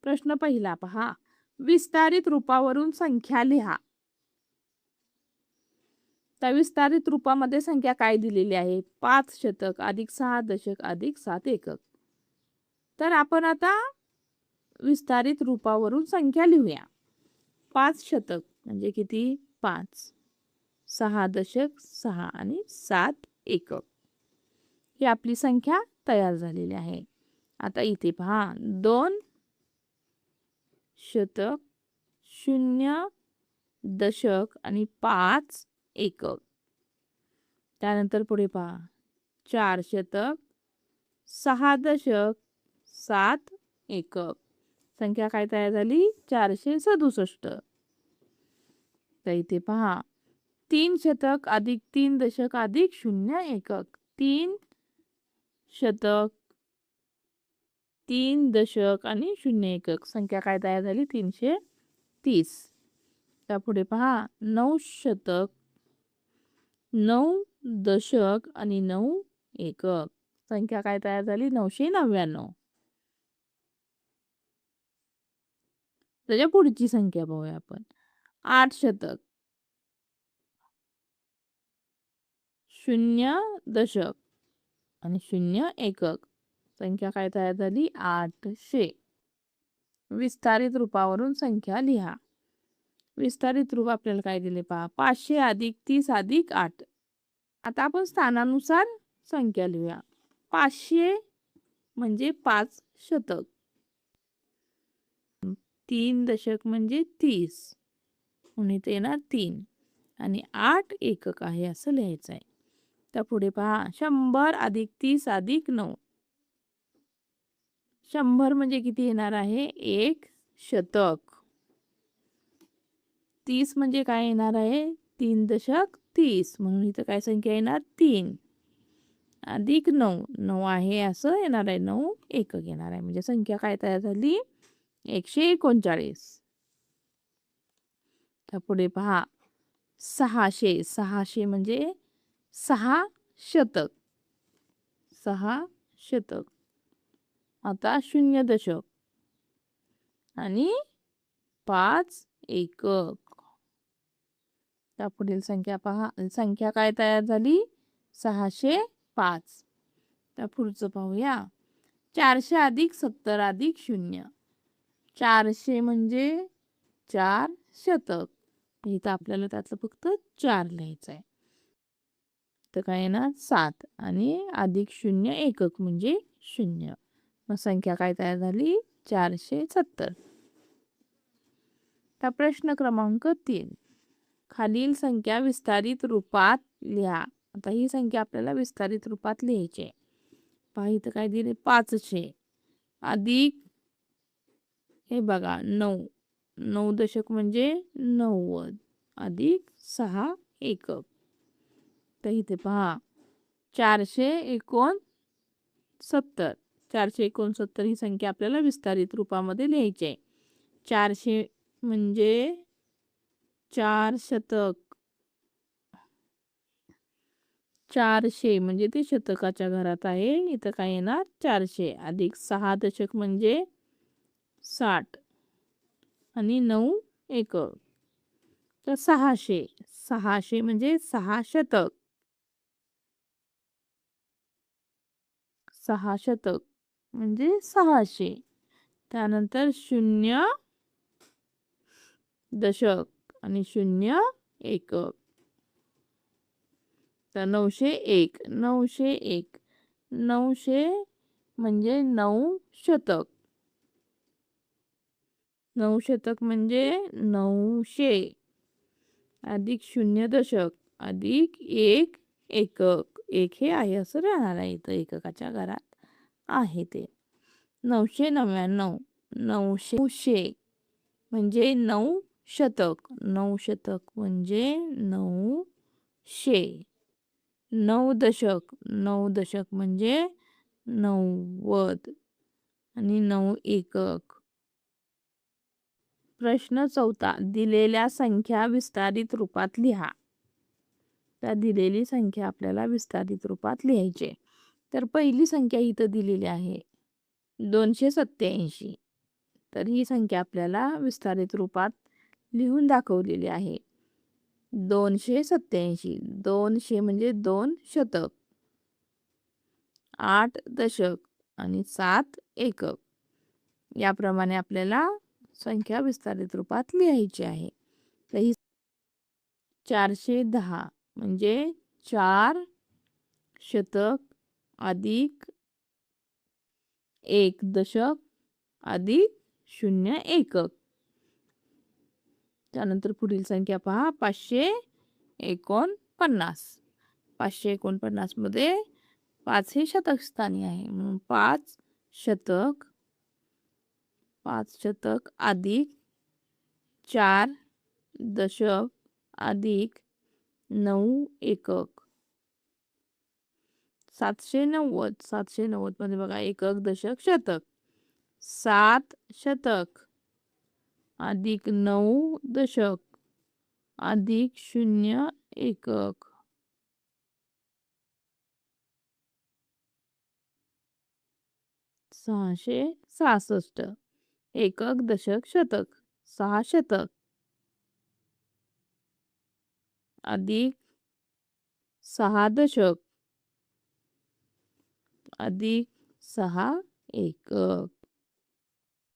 प्रश्न पहिला पहा. विस्तारित रूपावरून संख्या लिहा. त्या विस्तारित रूपामध्ये संख्या काय दिलेली आहे? 5 शतक अधिक 6 दशक अधिक 7 एकक. तर आपण आता विस्तारित रूपावरून संख्या लिहूया. 5 शतक म्हणजे किती? 5. 6 दशक 6 आणि 7 एकक. ही आपली संख्या तयार झालेली आहे. आता इथे पहा 2 शतक 0 दशक आणि 5 एकक. त्यानंतर पुढे पहा 4 शतक 6 दशक 7 एकक. संख्या काय तयार झाली? 467. तर इथे पहा 3 शतक अधिक 3 दशक अधिक 0 एकक. 3 शतक 3 दशक आणि 0 एकक. संख्या काय तयार झाली? 330. त्यापुढे पहा 9 शतक 9 दशक आणि 9 एकक. संख्या काय तयार झाली? 999. त्याच्या पुढची संख्या पाहूया आपण. 8 शतक 0 दशक आणि 0 एकक. संख्या काय तयार झाली? 800. विस्तारित रूपावरून संख्या लिहा. विस्तारित रूप आपल्याला काय दिले पहा. 500 अधिक 30 अधिक 8. आता आपण स्थानानुसार संख्या लिहूया. 500 म्हणजे 5 शतक. 3 दशक म्हणजे 30. म्हणून इथे येणार 3 आणि 8 एकक आहे असं लिहायचं आहे. त्या पुढे पहा 100 अधिक 30 अधिक 9. 100 म्हणजे किती येणार आहे? 1 शतक. 30 म्हणजे काय येणार आहे? 3 दशक 30. म्हणून इथं काय संख्या येणार? 3 अधिक 9. 9 आहे असं येणार आहे. 9 एकक येणार आहे. म्हणजे संख्या काय तयार झाली? 139. त्या पुढे पहा 600. 600 म्हणजे 6 शतक. 6 शतक. आता 0 दशक आणि 5 एकक. त्या पुढील संख्या पहा. संख्या काय तयार झाली? 605. त्या पुढचं पाहूया 400 अधिक 70 अधिक 0. 400 म्हणजे 4 शतक. इथं आपल्याला त्यातलं फक्त 4 लिहायचं आहे. तर काय येणार? 7 आणि अधिक 0 एकक म्हणजे 0. मग संख्या काय तयार झाली? 470. तर प्रश्न क्रमांक 3. खालील संख्या विस्तारित रूपात लिहा. आता ही संख्या आपल्याला विस्तारित रूपात लिहायची आहे. पहा इथं काय दिले? 500 अधिक हे बघा 9. 9 दशक म्हणजे 90 अधिक 6 एकक. तर इथे पहा 469. 469 ही संख्या आपल्याला विस्तारित रूपामध्ये लिहायची आहे. 400 म्हणजे 4 शतक. 400 म्हणजे ते शतकाच्या घरात आहे. इथं काय येणार? 400 अधिक 6 दशक म्हणजे 60 आणि 9 एकक. तर 600. 600 म्हणजे 6 शतक. 6 शतक म्हणजे 600. त्यानंतर 0 दशक आणि 0 एकक. तर 901. 901. 900 म्हणजे 9 शतक. 9 शतक म्हणजे 900 अधिक 0 दशक अधिक 1 एकक. 1 हे आहे असं राहणार आहे. इथं एककाच्या घरात आहे ते. 999. 900 म्हणजे 9 शतक. 9 शतक म्हणजे 900. 9 दशक. 9 दशक म्हणजे 90 आणि 9 एकक. प्रश्न 4. दिलेल्या संख्या विस्तारित रूपात लिहा. त्या दिलेली संख्या आपल्याला विस्तारित रूपात लिहायची. तर पहिली संख्या इथं दिलेली आहे 287. तर ही संख्या आपल्याला विस्तारित रूपात लिहून दाखवलेली आहे. 287. 200 म्हणजे 2 शतक, 8 दशक आणि 7 एकक. याप्रमाणे आपल्याला संख्या विस्तारित रूपात लिहायची आहे. तर ही 410 म्हणजे 4 शतक अधिक 1 दशक अधिक 0 एकक. त्यानंतर पुढील संख्या पहा 549. 549 मध्ये 5 हे शतक स्थानी आहे, म्हणून 5 शतक अधिक 4 दशक अधिक 9 एकक. 790. 790 मध्ये बघा एकक दशक शतक. 7 शतक अधिक 9 दशक अधिक 0 एकक. 666. एकक दशक शतक. 6 शतक अधिक 6 दशक अधिक 6 एकक.